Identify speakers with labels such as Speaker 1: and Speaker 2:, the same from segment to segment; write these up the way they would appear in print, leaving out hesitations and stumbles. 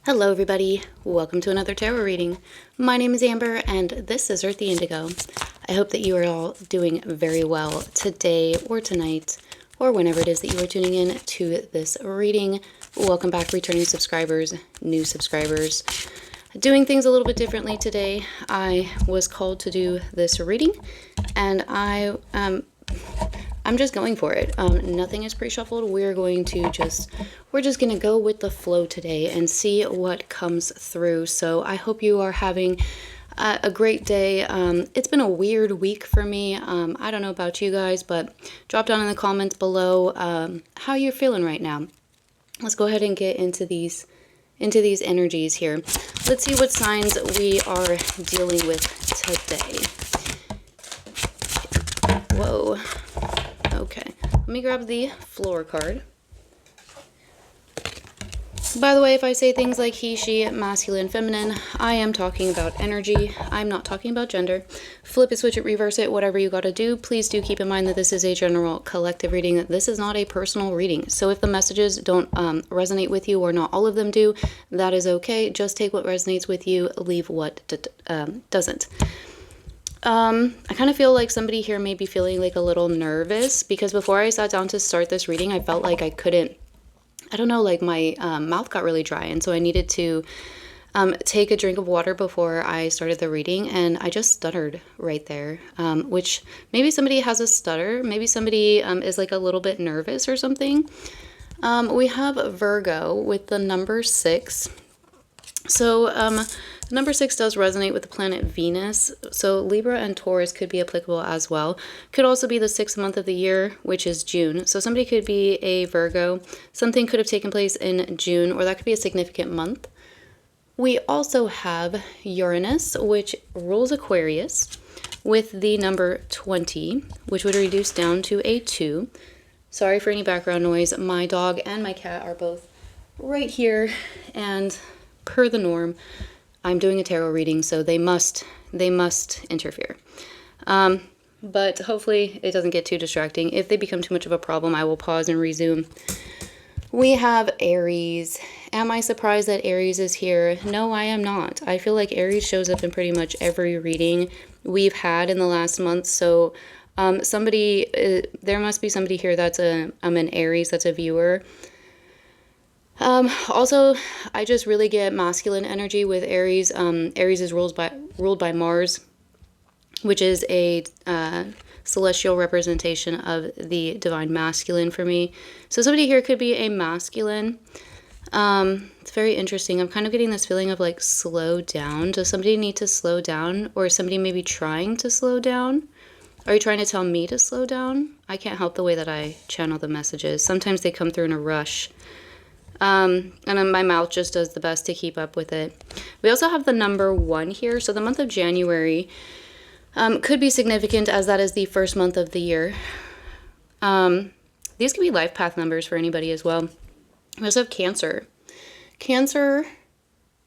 Speaker 1: Hello everybody, welcome to another tarot reading. My name is Amber and this is Earthy Indigo. I hope that you are all doing very well today or tonight or whenever it is that you are tuning in to this reading. Welcome back returning subscribers, new subscribers. Doing things a little bit differently today. I was called to do this reading and I'm just going for it. Nothing is pre-shuffled. We're just gonna go with the flow today and see what comes through. So I hope you are having a great day. It's been a weird week for me. I don't know about you guys, but drop down in the comments below how you're feeling right now. Let's go ahead and get into these energies here. Let's see what signs we are dealing with today. Whoa. Okay, let me grab the floor card. By the way, if I say things like he, she, masculine, feminine, I am talking about energy. I'm not talking about gender. Flip it, switch it, reverse it, whatever you gotta do. Please do keep in mind that this is a general collective reading. This is not a personal reading. So if the messages don't resonate with you, or not all of them do, that is okay. Just take what resonates with you, leave what doesn't. I kind of feel like somebody here may be feeling like a little nervous because before I sat down to start this reading, I felt like I couldn't, I don't know, like my mouth got really dry. And so I needed to take a drink of water before I started the reading. And I just stuttered right there, which maybe somebody has a stutter. Maybe somebody is like a little bit nervous or something. We have Virgo with the number 6. So, number 6 does resonate with the planet Venus, so Libra and Taurus could be applicable as well. Could also be the 6th month of the year, which is June. So somebody could be a Virgo. Something could have taken place in June, or that could be a significant month. We also have Uranus, which rules Aquarius, with the number 20, which would reduce down to a 2. Sorry for any background noise. My dog and my cat are both right here, and per the norm, I'm doing a tarot reading, so they must interfere. But hopefully it doesn't get too distracting. If they become too much of a problem, I will pause and resume. We have Aries. Am I surprised that Aries is here? No, I am not. I feel like Aries shows up in pretty much every reading we've had in the last month. So there must be somebody here that's an Aries, that's a viewer. Also, I just really get masculine energy with Aries. Aries is ruled by Mars, which is a celestial representation of the divine masculine for me. So somebody here could be a masculine. It's very interesting. I'm kind of getting this feeling of like slow down. Does somebody need to slow down, or is somebody maybe trying to slow down? Are you trying to tell me to slow down? I can't help the way that I channel the messages. Sometimes they come through in a rush. And then my mouth just does the best to keep up with it. We also have the number 1 here. So the month of January could be significant, as that is the first month of the year. These could be life path numbers for anybody as well. We also have Cancer. Cancer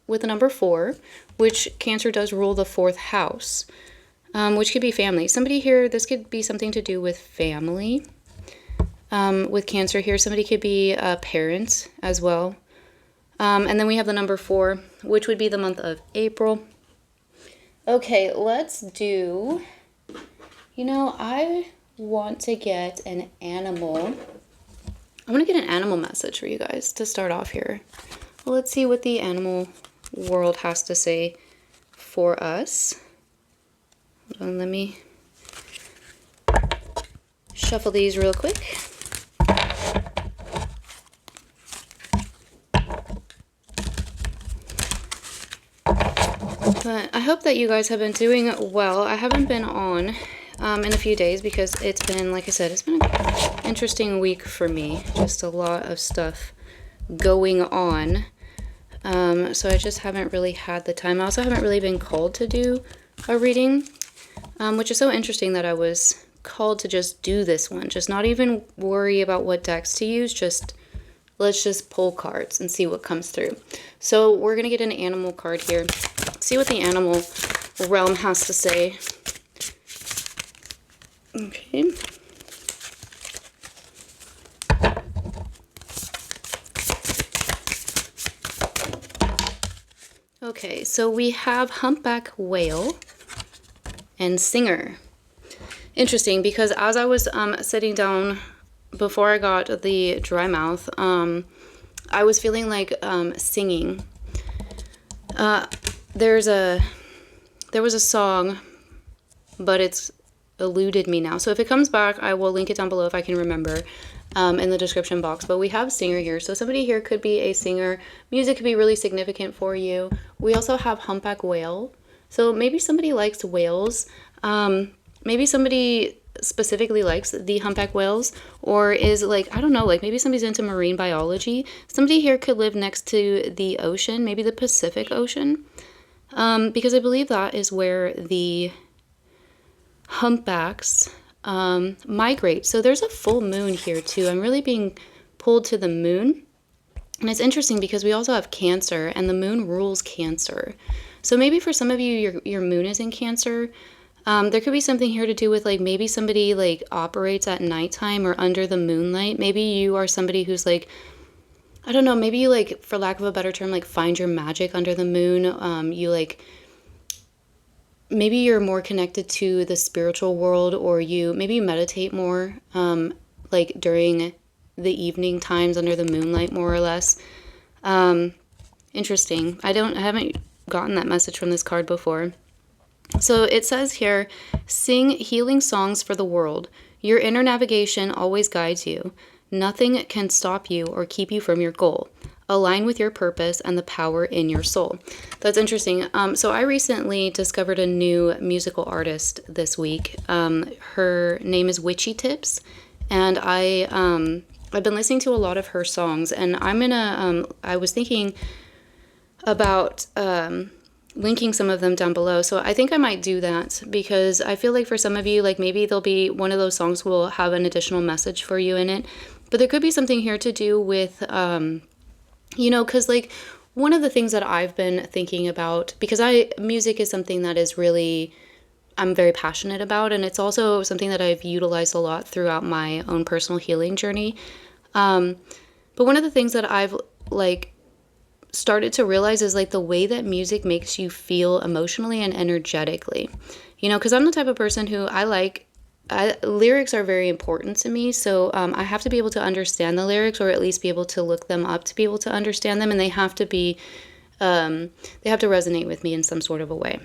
Speaker 1: with the number 4, which Cancer does rule the 4th house, which could be family. Somebody here, this could be something to do with family. With Cancer here, somebody could be a parent as well. And then we have the number 4, which would be the month of April. Okay, let's do, I want to get an animal. I want to get an animal message for you guys to start off here. Well, let's see what the animal world has to say for us. Hold on, let me shuffle these real quick. But I hope that you guys have been doing well. I haven't been on in a few days because it's been, like I said, it's been an interesting week for me. Just a lot of stuff going on. So I just haven't really had the time. I also haven't really been called to do a reading, which is so interesting that I was called to just do this one. Just not even worry about what decks to use. Let's just pull cards and see what comes through. So we're going to get an animal card here. See what the animal realm has to say. Okay. Okay, so we have humpback whale and singer. Interesting, because as I was sitting down before I got the dry mouth, I was feeling like singing. There was a song, but it's eluded me now. So if it comes back, I will link it down below if I can remember. In the description box. But we have singer here, so somebody here could be a singer. Music could be really significant for you. We also have humpback whale, so maybe somebody likes whales. Maybe somebody specifically likes the humpback whales, or is like, I don't know, like maybe somebody's into marine biology. Somebody here could live next to the ocean, maybe the Pacific Ocean, because I believe that is where the humpbacks migrate. So there's a full moon here too. I'm really being pulled to the moon. And it's interesting because we also have Cancer, and the moon rules Cancer. So maybe for some of you, your moon is in Cancer. There could be something here to do with like maybe somebody like operates at nighttime or under the moonlight. Maybe you are somebody who's like, I don't know, maybe you like, for lack of a better term, like find your magic under the moon. You like, maybe you're more connected to the spiritual world, or maybe you meditate more, like during the evening times under the moonlight, more or less. Interesting. I haven't gotten that message from this card before. So it says here, sing healing songs for the world. Your inner navigation always guides you. Nothing can stop you or keep you from your goal. Align with your purpose and the power in your soul. That's interesting. So I recently discovered a new musical artist this week. Her name is Witchy Tips, and I've been listening to a lot of her songs, and I was thinking about linking some of them down below. So I think I might do that, because I feel like for some of you, like maybe there'll be one of those songs will have an additional message for you in it. But there could be something here to do with because like one of the things that I've been thinking about, because music is something that is really, I'm very passionate about, and it's also something that I've utilized a lot throughout my own personal healing journey. But one of the things that I've like started to realize is like the way that music makes you feel emotionally and energetically, because I'm the type of person who lyrics are very important to me. So I have to be able to understand the lyrics, or at least be able to look them up to be able to understand them. And they have to resonate with me in some sort of a way.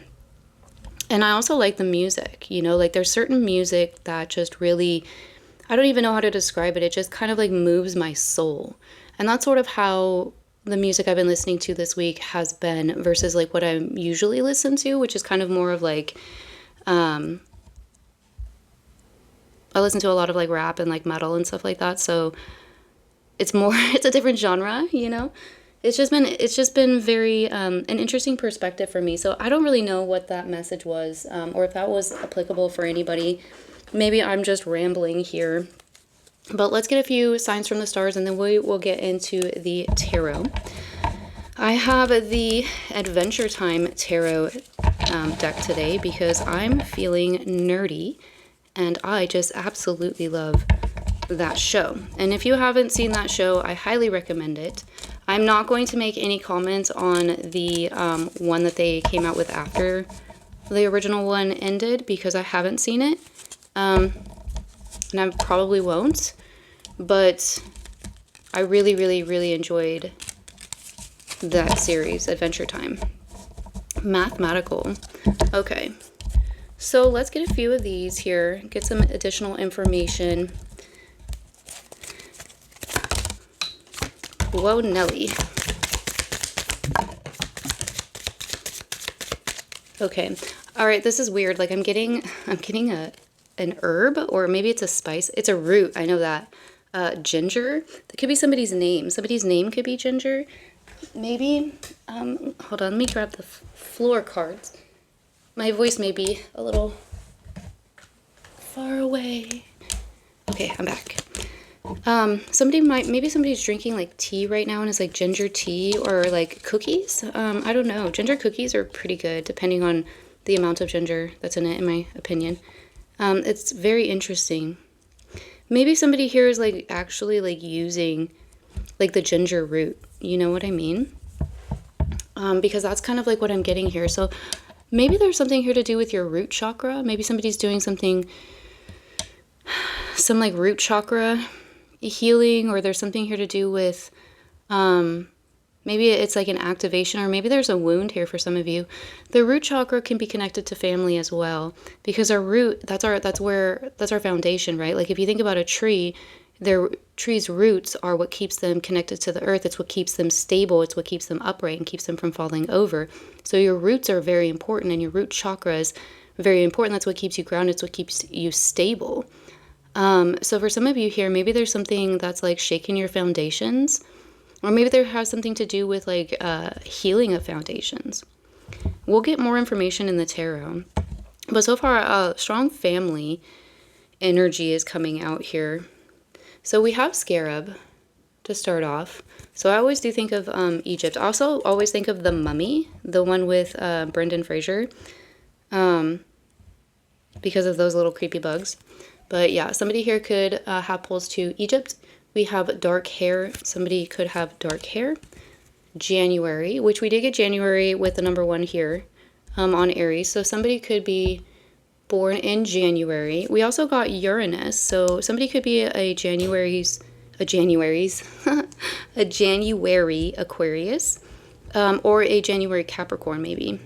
Speaker 1: And I also like the music, like there's certain music that just really, I don't even know how to describe it. It just kind of like moves my soul. And that's sort of how the music I've been listening to this week has been, versus like what I usually listen to, which is kind of more of like, I listen to a lot of like rap and like metal and stuff like that. So it's a different genre, It's just been very, an interesting perspective for me. So I don't really know what that message was, or if that was applicable for anybody. Maybe I'm just rambling here. But let's get a few signs from the stars, and then we will get into the tarot. I have the Adventure Time Tarot deck today because I'm feeling nerdy, and I just absolutely love that show. And if you haven't seen that show, I highly recommend it. I'm not going to make any comments on the one that they came out with after the original one ended, because I haven't seen it. And I probably won't. But I really, really, really enjoyed that series, Adventure Time. Mathematical. Okay. So let's get a few of these here, get some additional information. Whoa, Nelly. Okay. All right, this is weird. Like I'm getting an herb, or maybe it's a spice. It's a root. I know that. Ginger. That could be somebody's name. Somebody's name could be Ginger. Maybe. Hold on. Let me grab the floor cards. My voice may be a little far away. Okay, I'm back. Maybe somebody's drinking like tea right now, and it's like ginger tea, or like cookies. I don't know. Ginger cookies are pretty good depending on the amount of ginger that's in it, in my opinion. It's very interesting. Maybe somebody here is like actually like using like the ginger root. You know what I mean? because that's kind of like what I'm getting here. So maybe there's something here to do with your root chakra. Maybe somebody's doing something, some like root chakra healing, or there's something here to do with, maybe it's like an activation, or maybe there's a wound here for some of you. The root chakra can be connected to family as well, because our root, that's our foundation, right? Like if you think about a tree, their tree's roots are what keeps them connected to the earth. It's what keeps them stable. It's what keeps them upright and keeps them from falling over. So your roots are very important, and your root chakra is very important. That's what keeps you grounded. It's what keeps you stable. So for some of you here, maybe there's something that's like shaking your foundations, or maybe there has something to do with like healing of foundations. We'll get more information in the tarot. But so far, strong family energy is coming out here. So we have Scarab to start off. So I always do think of Egypt. I also always think of the Mummy, the one with Brendan Fraser, because of those little creepy bugs. But yeah, somebody here could have pulls to Egypt. We have dark hair. Somebody could have dark hair. January, which we did get January with the number 1 here on Aries. So somebody could be born in January. We also got Uranus. So somebody could be a January Aquarius, or a January Capricorn maybe.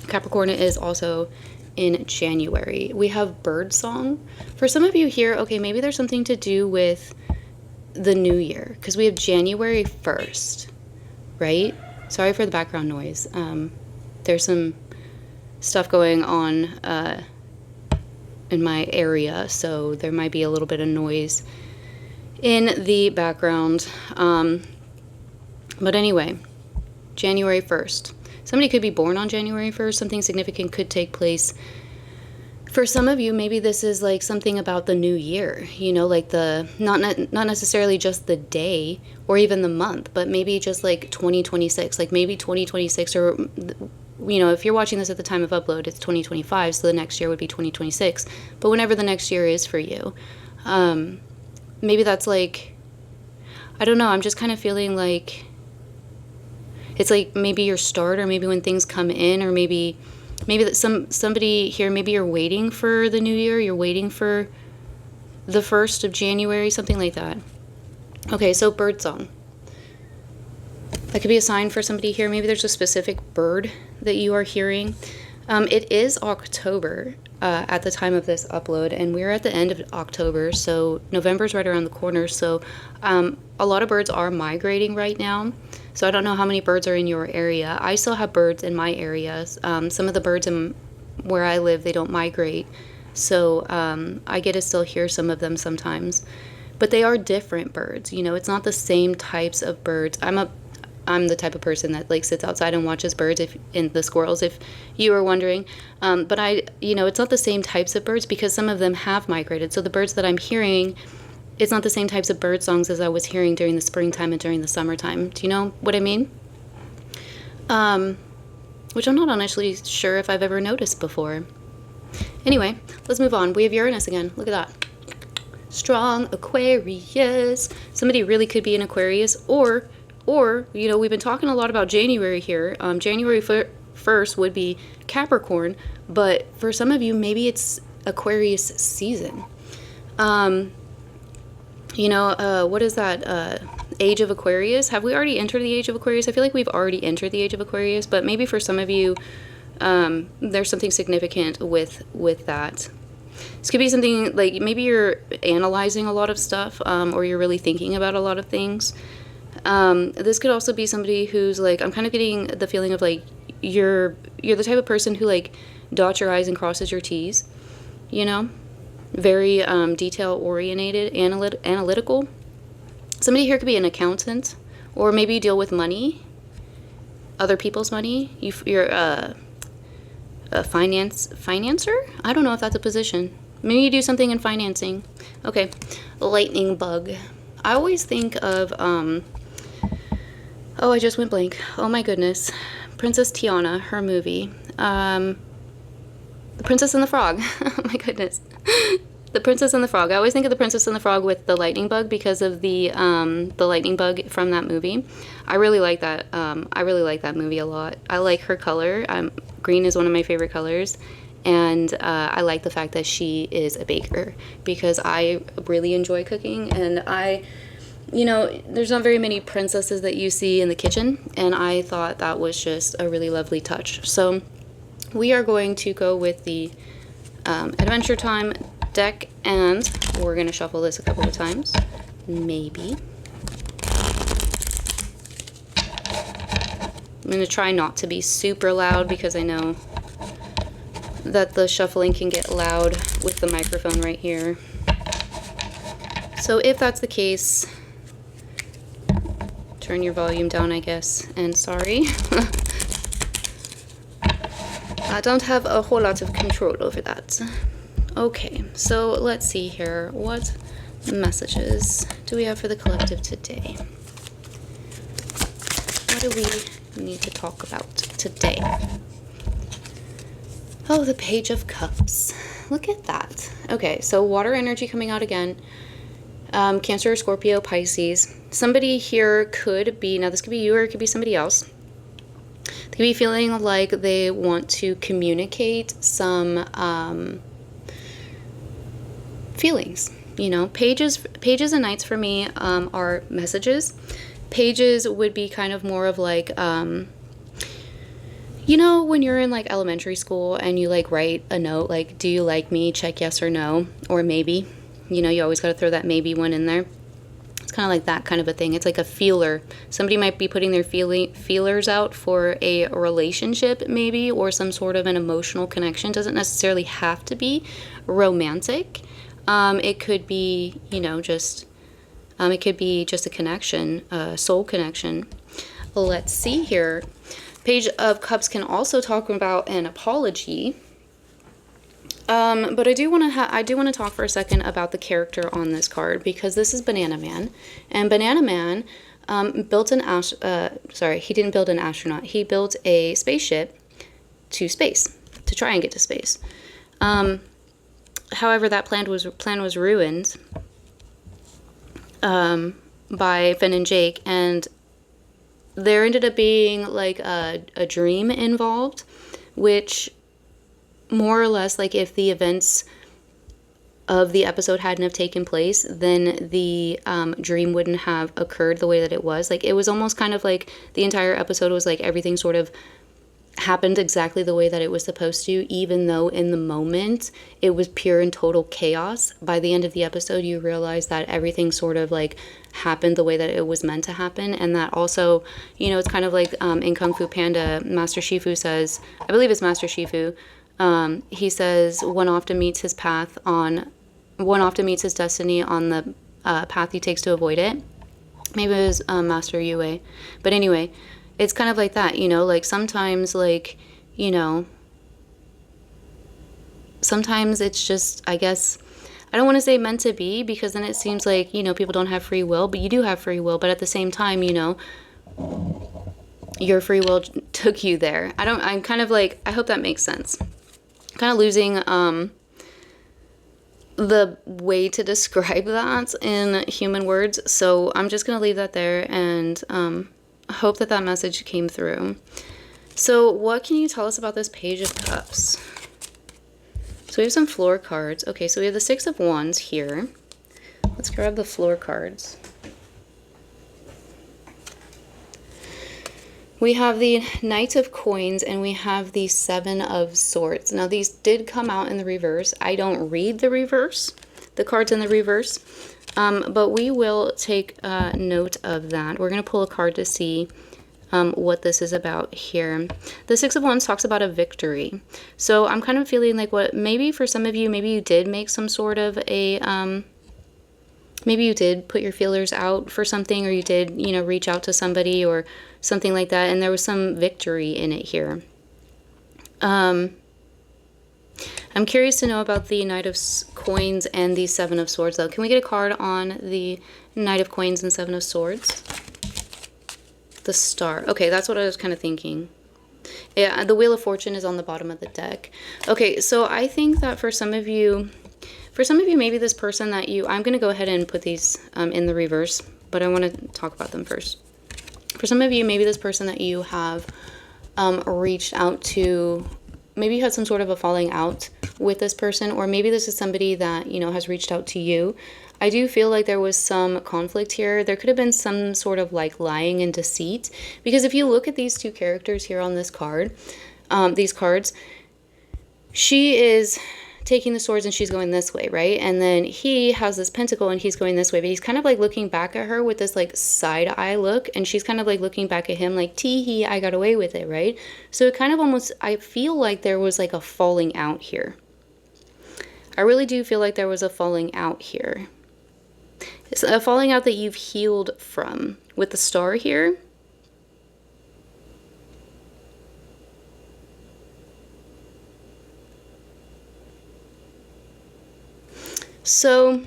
Speaker 1: Capricorn is also in January. We have bird song. For some of you here, okay, maybe there's something to do with the new year, because we have January 1st, right? Sorry for the background noise. There's some stuff going on in my area, so there might be a little bit of noise in the background. But anyway, January 1st. Somebody could be born on January 1st. Something significant could take place. For some of you, maybe this is like something about the new year, you know, like the, not necessarily just the day or even the month, but maybe just like 2026, like maybe 2026, or, you know, if you're watching this at the time of upload, it's 2025, so the next year would be 2026. But whenever the next year is for you, maybe that's like, I don't know, I'm just kind of feeling like it's like maybe your start, or maybe when things come in, or maybe that somebody here, maybe you're waiting for the new year, you're waiting for the 1st of January, something like that. Okay, so bird song. That could be a sign for somebody here. Maybe there's a specific bird that you are hearing. It is October at the time of this upload, and we're at the end of October, so November's right around the corner. So a lot of birds are migrating right now. So I don't know how many birds are in your area. I still have birds in my areas. Some of the birds in where I live, they don't migrate. So I get to still hear some of them sometimes. But they are different birds. You know, it's not the same types of birds. I'm the type of person that like sits outside and watches birds, and the squirrels, if you were wondering. But it's not the same types of birds, because some of them have migrated. So the birds that I'm hearing, it's not the same types of bird songs as I was hearing during the springtime and during the summertime. Do you know what I mean? Which I'm not honestly sure if I've ever noticed before. Anyway, let's move on. We have Uranus again. Look at that. Strong Aquarius. Somebody really could be an Aquarius, or you know, we've been talking a lot about January here. January 1st would be Capricorn, but for some of you, maybe it's Aquarius season. What is that? Age of Aquarius? Have we already entered the Age of Aquarius? I feel like we've already entered the Age of Aquarius, but maybe for some of you, there's something significant with that. This could be something like maybe you're analyzing a lot of stuff, or you're really thinking about a lot of things. This could also be somebody who's like, I'm kind of getting the feeling of like you're the type of person who like dots your I's and crosses your T's, you know? Very detail-oriented, analytical. Somebody here could be an accountant, or maybe you deal with money, other people's money. You're a financer? I don't know if that's a position. Maybe you do something in financing. Okay, lightning bug. I always think of, I just went blank. Oh my goodness. Princess Tiana, her movie. The Princess and the Frog. Oh my goodness. The Princess and the Frog. I always think of The Princess and the Frog with the lightning bug because of the lightning bug from that movie. I really like that. I really like that movie a lot. I like her color. Green is one of my favorite colors. And I like the fact that she is a baker because I really enjoy cooking, and there's not very many princesses that you see in the kitchen, and I thought that was just a really lovely touch. So we are going to go with the Adventure Time deck, and we're going to shuffle this a couple of times, maybe. I'm going to try not to be super loud because I know that the shuffling can get loud with the microphone right here. So if that's the case, turn your volume down, I guess, and sorry. I don't have a whole lot of control over that. Okay, so let's see here. What messages do we have for the collective today? What do we need to talk about today? Oh, the Page of Cups. Look at that. Okay, so water energy coming out again. Cancer, Scorpio, Pisces. Somebody here could be, now this could be you or it could be somebody else. They could be feeling like they want to communicate some feelings. Pages and Knights for me are messages. Pages would be kind of more of like, when you're in like elementary school and you like write a note, like, do you like me? Check yes or no, or maybe. You always got to throw that maybe one in there. It's kind of like that kind of a thing. It's like a feeler. Somebody might be putting their feelers out for a relationship maybe, or some sort of an emotional connection. Doesn't necessarily have to be romantic. It could be, it could be just a connection, a soul connection. Let's see here. Page of Cups can also talk about an apology. But I do want to talk for a second about the character on this card, because this is Banana Man, and Banana Man built he didn't build an astronaut. He built a spaceship to space, to try and get to space. However, that plan was ruined by Finn and Jake, and there ended up being like a dream involved, which more or less, like, if the events of the episode hadn't have taken place, then the dream wouldn't have occurred the way that it was. Like, it was almost kind of like the entire episode was like everything sort of happened exactly the way that it was supposed to, even though in the moment it was pure and total chaos. By the end of the episode, you realize that everything sort of like happened the way that it was meant to happen, and that also, it's kind of like in Kung Fu Panda, Master Shifu says, I believe it's Master Shifu, he says one often meets his destiny on the path he takes to avoid it. Maybe it was Master Yue, but anyway, it's kind of like that, like sometimes, like, sometimes it's just, I guess, I don't want to say meant to be, because then it seems like, people don't have free will, but you do have free will. But at the same time, your free will took you there. I'm kind of like, I hope that makes sense. Kind of losing the way to describe that in human words. So I'm just going to leave that there, and hope that message came through. So what can you tell us about this Page of Cups? So we have some floor cards. Okay, so we have the Six of Wands here. Let's grab the floor cards. We have the Knight of Coins, and we have the Seven of Swords. Now, these did come out in the reverse. I don't read the reverse, the cards in the reverse, but we will take note of that. We're going to pull a card to see what this is about here. The Six of Wands talks about a victory. So I'm kind of feeling like maybe for some of you, maybe you did make some sort of a, maybe you did put your feelers out for something, or you did, reach out to somebody or something like that, and there was some victory in it here. I'm curious to know about the Knight of Coins and the Seven of Swords, though. Can we get a card on the Knight of Coins and Seven of Swords? The Star. Okay, that's what I was kind of thinking. Yeah, the Wheel of Fortune is on the bottom of the deck. Okay, so I think that for some of you, For some of you, maybe this person that I'm going to go ahead and put these in the reverse, but I want to talk about them first. For some of you, maybe this person that you have reached out to, maybe you had some sort of a falling out with this person, or maybe this is somebody that, has reached out to you. I do feel like there was some conflict here. There could have been some sort of like lying and deceit, because if you look at these two characters here on this card, these cards, she is taking the swords and she's going this way, right? And then he has this pentacle and he's going this way, but he's kind of like looking back at her with this like side eye look, and she's kind of like looking back at him like, tee-hee, I got away with it, right? So it kind of almost, I feel like there was like a falling out here. I really do feel like there was a falling out here. It's a falling out that you've healed from with the star here. So,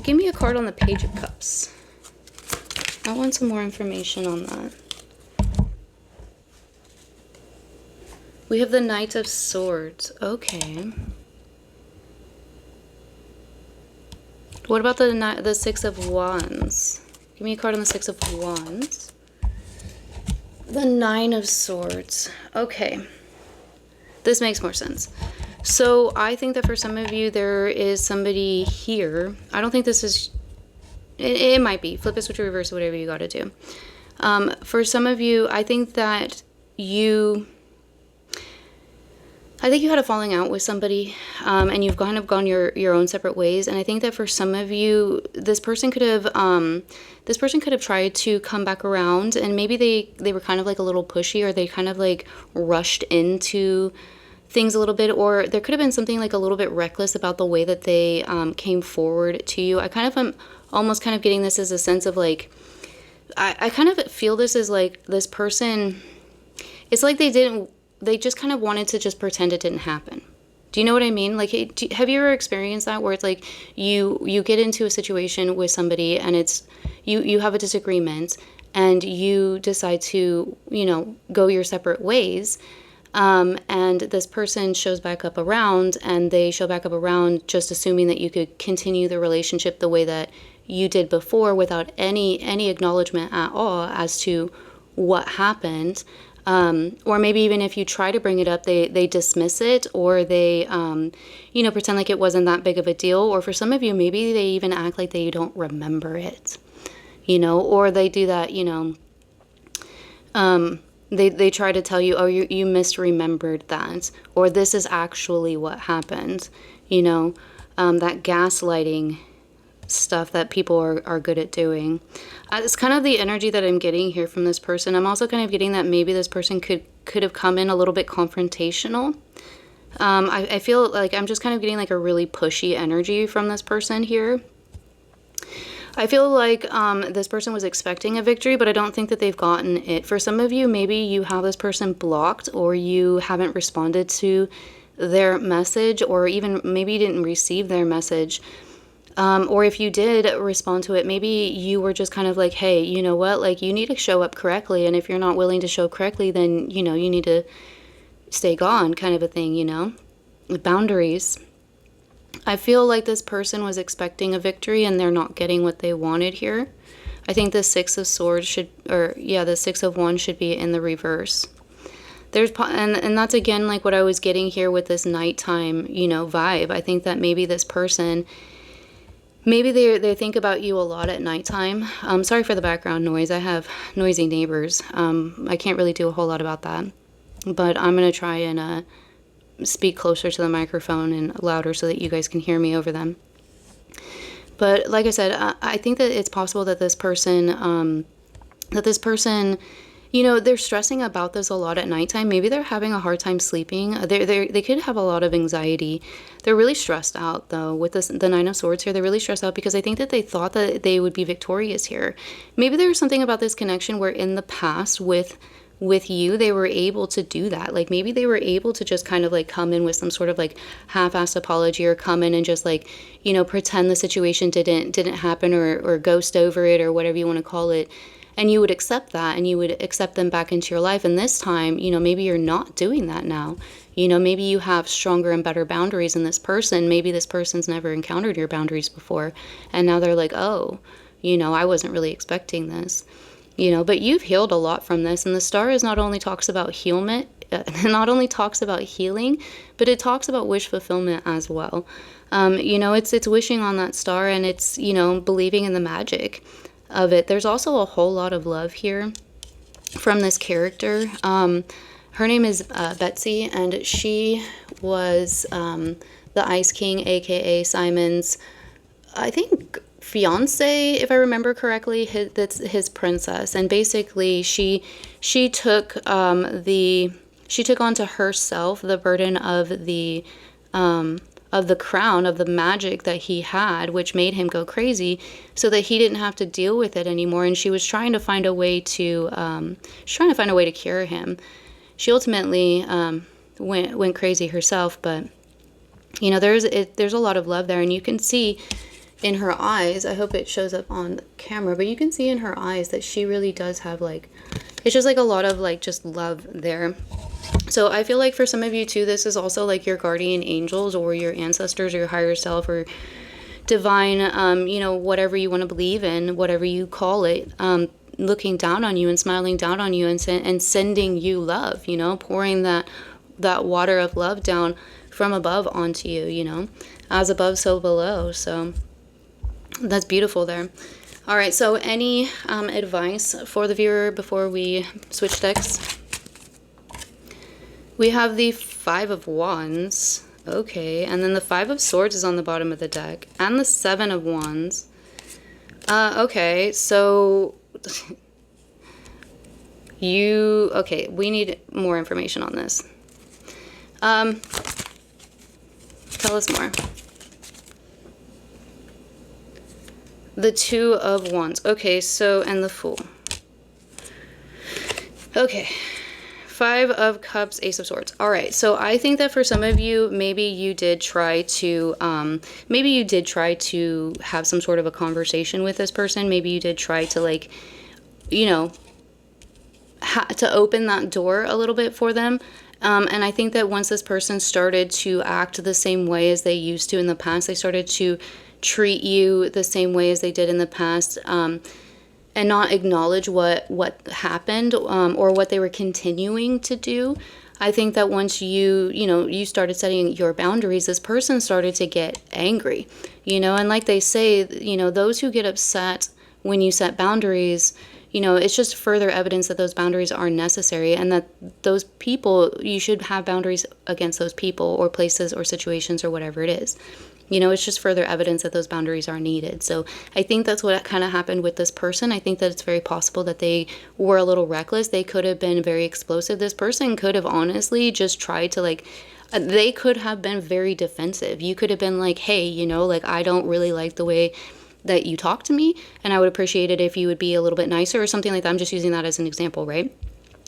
Speaker 1: give me a card on the Page of Cups. I want some more information on that. We have the Knight of Swords. Okay. What about the Six of Wands? Give me a card on the Six of Wands. The Nine of Swords. Okay. This makes more sense. So I think that for some of you, there is somebody here. I don't think this is, it might be. Flip it, switch it, reverse it, whatever you got to do. For some of you, I think that you had a falling out with somebody, and you've kind of gone your own separate ways. And I think that for some of you, this person could have tried to come back around, and maybe they were kind of like a little pushy, or they kind of like rushed into things a little bit, or there could have been something like a little bit reckless about the way that they came forward to you. I kind of am almost kind of getting this as a sense of like, I kind of feel this as like this person, it's like they just kind of wanted to just pretend it didn't happen. Do you know what I mean? Like, have you ever experienced that, where it's like you get into a situation with somebody and it's you have a disagreement and you decide to, go your separate ways, and this person shows back up around, and they show back up around just assuming that you could continue the relationship the way that you did before without any acknowledgement at all as to what happened. Or maybe even if you try to bring it up, they dismiss it, or they, pretend like it wasn't that big of a deal. Or for some of you, maybe they even act like they don't remember it, or they do that, they try to tell you, oh, you misremembered that, or this is actually what happened, that gaslighting stuff that people are good at doing. It's kind of the energy that I'm getting here from this person. I'm also kind of getting that maybe this person could have come in a little bit confrontational. I feel like I'm just kind of getting like a really pushy energy from this person here. I feel like this person was expecting a victory, but I don't think that they've gotten it. For some of you, maybe you have this person blocked, or you haven't responded to their message, or even maybe you didn't receive their message. Or if you did respond to it, maybe you were just kind of like, hey, you know what, like, you need to show up correctly. And if you're not willing to show correctly, then, you need to stay gone, kind of a thing, Boundaries. I feel like this person was expecting a victory and they're not getting what they wanted here. I think the Six of Swords the Six of Wands should be in the reverse. And that's again like what I was getting here with this nighttime, vibe. I think that maybe this person, maybe they think about you a lot at nighttime. Sorry for the background noise. I have noisy neighbors. I can't really do a whole lot about that. But I'm going to try and speak closer to the microphone and louder so that you guys can hear me over them. But like I said, I think that it's possible that this person, they're stressing about this a lot at nighttime. Maybe they're having a hard time sleeping. They could have a lot of anxiety. They're really stressed out, though, with the Nine of Swords here. They're really stressed out because I think that they thought that they would be victorious here. Maybe there was something about this connection where in the past with you, they were able to do that. Like, maybe they were able to just kind of like come in with some sort of like half-assed apology, or come in and just like, pretend the situation didn't happen, or ghost over it, or whatever you want to call it. and you would accept that, and you would accept them back into your life. And this time, you know, maybe you're not doing that now. You know, maybe you have stronger and better boundaries in this person. Maybe this person's never encountered your boundaries before, and now they're like, oh, you know, I wasn't really expecting this. You know, but you've healed a lot from this, and the star is not only talks about healment, not only talks about healing, but it talks about wish fulfillment as well. You know, it's wishing on that star, and it's, you know, believing in the magic of it. There's also a whole lot of love here from this character. Her name is Betsy, and she was the Ice King, aka Simon's, I think, fiance, if I remember correctly. That's his princess, and basically she took she took onto herself the burden of the crown, of the magic that he had, which made him go crazy, so that he didn't have to deal with it anymore. And she was trying to find a way to cure him. She ultimately went crazy herself, but you know, there's a lot of love there, and you can see in her eyes, I hope it shows up on camera, but you can see in her eyes that she really does have, like, it's just like a lot of like just love there. So I feel like for some of you too, this is also like your guardian angels or your ancestors or your higher self or divine, you know, whatever you want to believe in, whatever you call it, looking down on you and smiling down on you and sending you love, you know, pouring that water of love down from above onto you, you know, as above, so below. So that's beautiful there. All right, so any advice for the viewer before we switch decks? We have the Five of Wands. Okay, and then the Five of Swords is on the bottom of the deck, and the Seven of Wands. Okay, so okay, we need more information on this. Tell us more. The Two of Wands. Okay, so, and the Fool. Okay. Five of Cups, Ace of Swords. All right, so I think that for some of you, maybe you did try to have some sort of a conversation with this person. Maybe you did try to, like, you know, to open that door a little bit for them. And I think that once this person started to act the same way as they used to in the past, they started to treat you the same way as they did in the past, and not acknowledge what happened, or what they were continuing to do. I think that once you started setting your boundaries, this person started to get angry, you know, and like they say, you know, those who get upset when you set boundaries, you know, it's just further evidence that those boundaries are necessary, and that those people, you should have boundaries against those people or places or situations or whatever it is. You know, it's just further evidence that those boundaries are needed. So I think that's what kind of happened with this person. I think that it's very possible that they were a little reckless. They could have been very explosive. This person could have honestly just tried to, like, they could have been very defensive. You could have been like, hey, you know, like, I don't really like the way that you talk to me, and I would appreciate it if you would be a little bit nicer or something like that. I'm just using that as an example, right?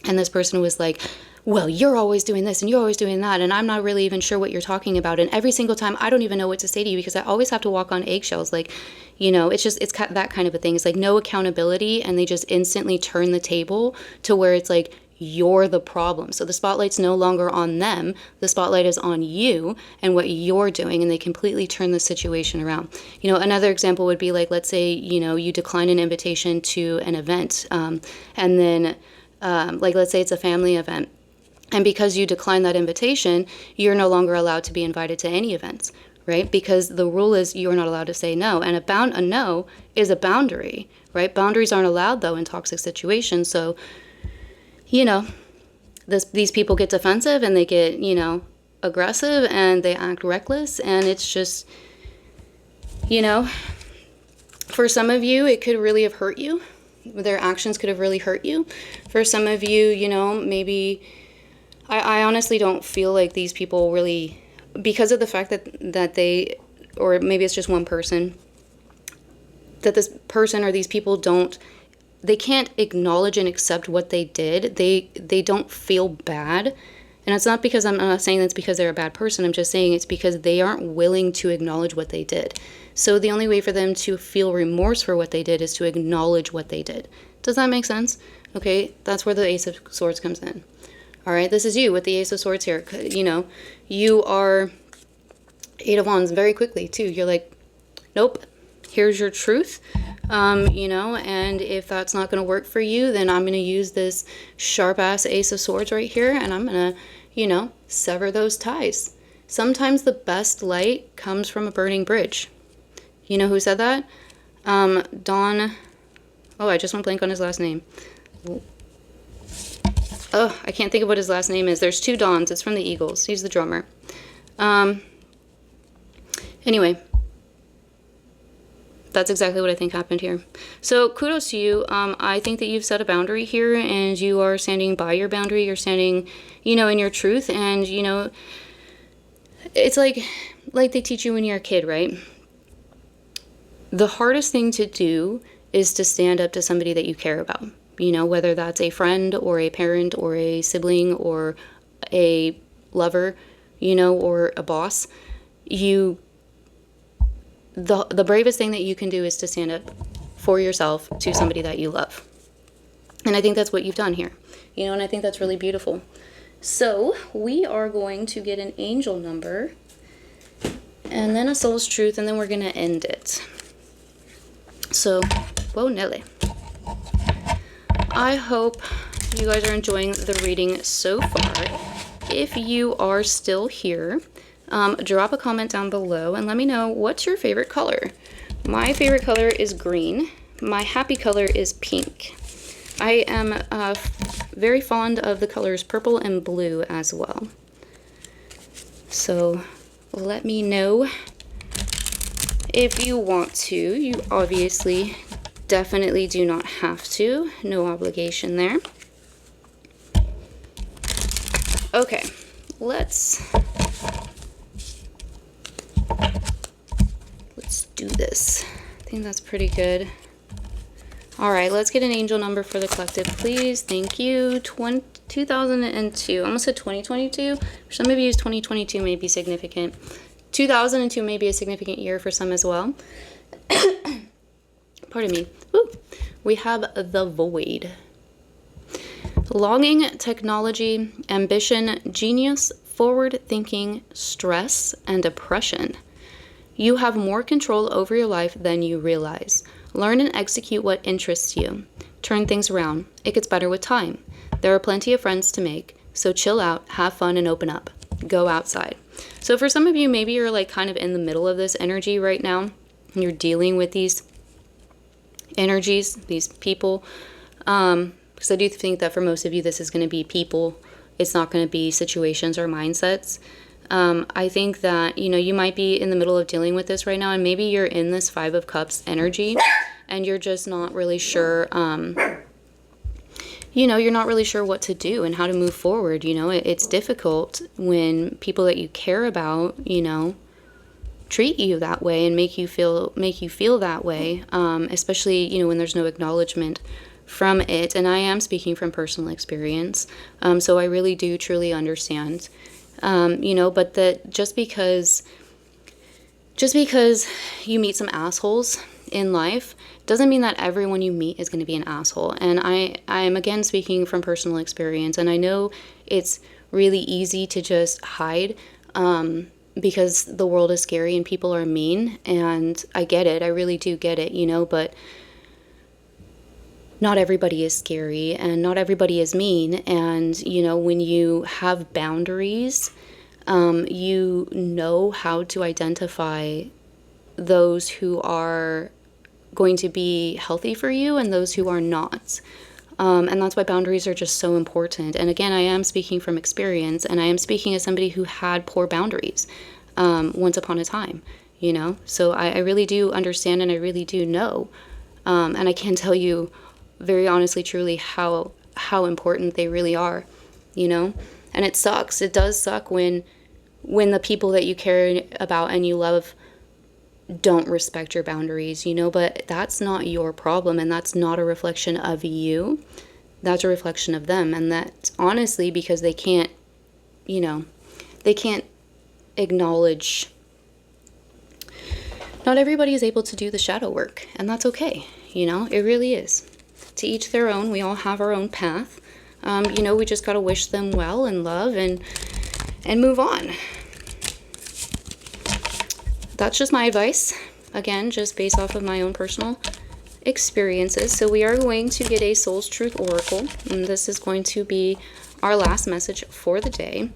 Speaker 1: And this person was like, well, you're always doing this and you're always doing that, and I'm not really even sure what you're talking about, and every single time I don't even know what to say to you because I always have to walk on eggshells. Like, you know, it's that kind of a thing. It's like no accountability, and they just instantly turn the table to where it's like, you're the problem. So the spotlight's no longer on them. The spotlight is on you and what you're doing, and they completely turn the situation around. You know, another example would be like, let's say, you know, you decline an invitation to an event, and then, like, let's say it's a family event. And because you decline that invitation, you're no longer allowed to be invited to any events, right? Because the rule is you're not allowed to say no. And a no is a boundary, right? Boundaries aren't allowed, though, in toxic situations. So, you know, these people get defensive and they get, you know, aggressive and they act reckless. And it's just, you know, for some of you, it could really have hurt you. Their actions could have really hurt you. For some of you, you know, maybe... I honestly don't feel like these people really, because of the fact that they, or maybe it's just one person, that this person or these people they can't acknowledge and accept what they did. They don't feel bad. And it's not because, I'm not saying that's because they're a bad person. I'm just saying it's because they aren't willing to acknowledge what they did. So the only way for them to feel remorse for what they did is to acknowledge what they did. Does that make sense? Okay, that's where the Ace of Swords comes in. All right, this is you with the Ace of Swords here. You know, you are Eight of Wands very quickly too. You're like, nope, here's your truth. You know, and if that's not going to work for you, then I'm going to use this sharp ass Ace of Swords right here, and I'm going to, you know, sever those ties. Sometimes the best light comes from a burning bridge. You know who said that? Don, oh, I just went blank on his last name. Oh, I can't think of what his last name is. There's two Dons. It's from the Eagles. He's the drummer. Anyway, that's exactly what I think happened here. So kudos to you. I think that you've set a boundary here, and you are standing by your boundary. You're standing, you know, in your truth. And, you know, it's like they teach you when you're a kid, right? The hardest thing to do is to stand up to somebody that you care about. You know, whether that's a friend or a parent or a sibling or a lover, you know, or a boss. The bravest thing that you can do is to stand up for yourself to somebody that you love. And I think that's what you've done here. You know, and I think that's really beautiful. So we are going to get an angel number and then a soul's truth, and then we're going to end it. So, whoa, Nelly. I hope you guys are enjoying the reading so far. If you are still here, drop a comment down below and let me know what's your favorite color. My favorite color is green. My happy color is pink. I am very fond of the colors purple and blue as well. So let me know if you want to. You obviously definitely do not have to. No obligation there. Okay, let's do this. I think that's pretty good. All right, let's get an angel number for the collective, please. Thank you. 2002. I almost said 2022. For some of you, 2022 may be significant. 2002 may be a significant year for some as well. Pardon me. Woo. We have the Void. Longing, technology, ambition, genius, forward thinking, stress, and oppression. You have more control over your life than you realize. Learn and execute what interests you. Turn things around. It gets better with time. There are plenty of friends to make, so chill out, have fun, and open up. Go outside. So for some of you, maybe you're like kind of in the middle of this energy right now. You're dealing with these energies, these people. Because I do think that for most of you, this is going to be people. It's not going to be situations or mindsets. I think that, you know, you might be in the middle of dealing with this right now, and maybe you're in this Five of Cups energy, and you're just not really sure, you know, you're not really sure what to do and how to move forward. You know, it's difficult when people that you care about, you know, treat you that way and make you feel that way, especially, you know, when there's no acknowledgement from it. And I am speaking from personal experience, so I really do truly understand. You know, but that just because you meet some assholes in life doesn't mean that everyone you meet is going to be an asshole. And I'm again speaking from personal experience, and I know it's really easy to just hide, because the world is scary and people are mean, and I get it. I really do get it, you know, but not everybody is scary and not everybody is mean. And, you know, when you have boundaries, you know how to identify those who are going to be healthy for you and those who are not. And that's why boundaries are just so important. And again, I am speaking from experience, and I am speaking as somebody who had poor boundaries once upon a time, you know. So I really do understand, and I really do know. And I can tell you very honestly, truly, how important they really are, you know. And it sucks. It does suck when the people that you care about and you love don't respect your boundaries, you know, but that's not your problem, and that's not a reflection of you. That's a reflection of them. And that's honestly because they can't, you know, they can't acknowledge. Not everybody is able to do the shadow work, and that's okay, you know, it really is. To each their own. We all have our own path. You know, we just got to wish them well and love and move on. That's just my advice. Again, just based off of my own personal experiences. So we are going to get a Soul's Truth Oracle, and this is going to be our last message for the day.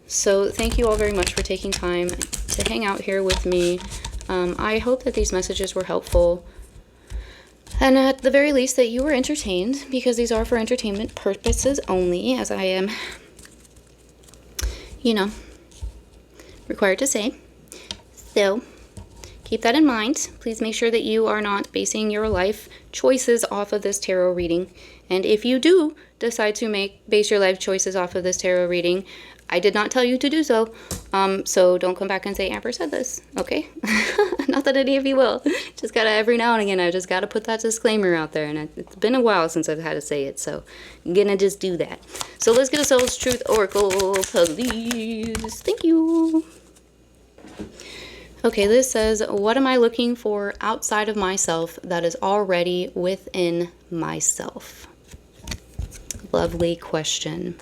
Speaker 1: So thank you all very much for taking time to hang out here with me. I hope that these messages were helpful, and at the very least that you were entertained, because these are for entertainment purposes only, as I am, you know, required to say. So keep that in mind. Please make sure that you are not basing your life choices off of this tarot reading. And if you do decide to base your life choices off of this tarot reading, I did not tell you to do so. So don't come back and say Amber said this, okay? Not that any of you will. Just gotta, every now and again, I just gotta put that disclaimer out there. And it's been a while since I've had to say it, so I'm gonna just do that. So let's get a Soul's Truth Oracle, please. Thank you. Okay, this says, what am I looking for outside of myself that is already within myself? Lovely question.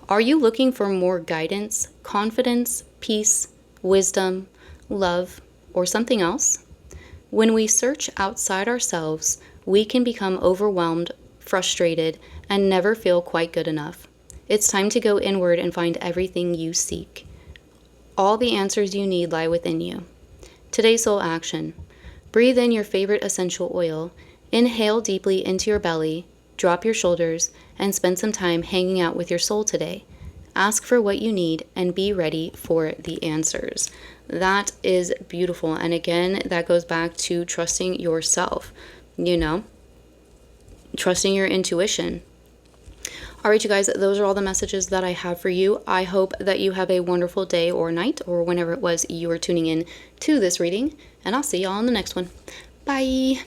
Speaker 1: Are you looking for more guidance, confidence, peace, wisdom, love, or something else? When we search outside ourselves, we can become overwhelmed, frustrated, and never feel quite good enough. It's time to go inward and find everything you seek. All the answers you need lie within you. Today's soul action. Breathe in your favorite essential oil. Inhale deeply into your belly. Drop your shoulders and spend some time hanging out with your soul today. Ask for what you need and be ready for the answers. That is beautiful. And again, that goes back to trusting yourself, you know, trusting your intuition. All right, you guys, those are all the messages that I have for you. I hope that you have a wonderful day or night or whenever it was you were tuning in to this reading, and I'll see y'all on the next one. Bye.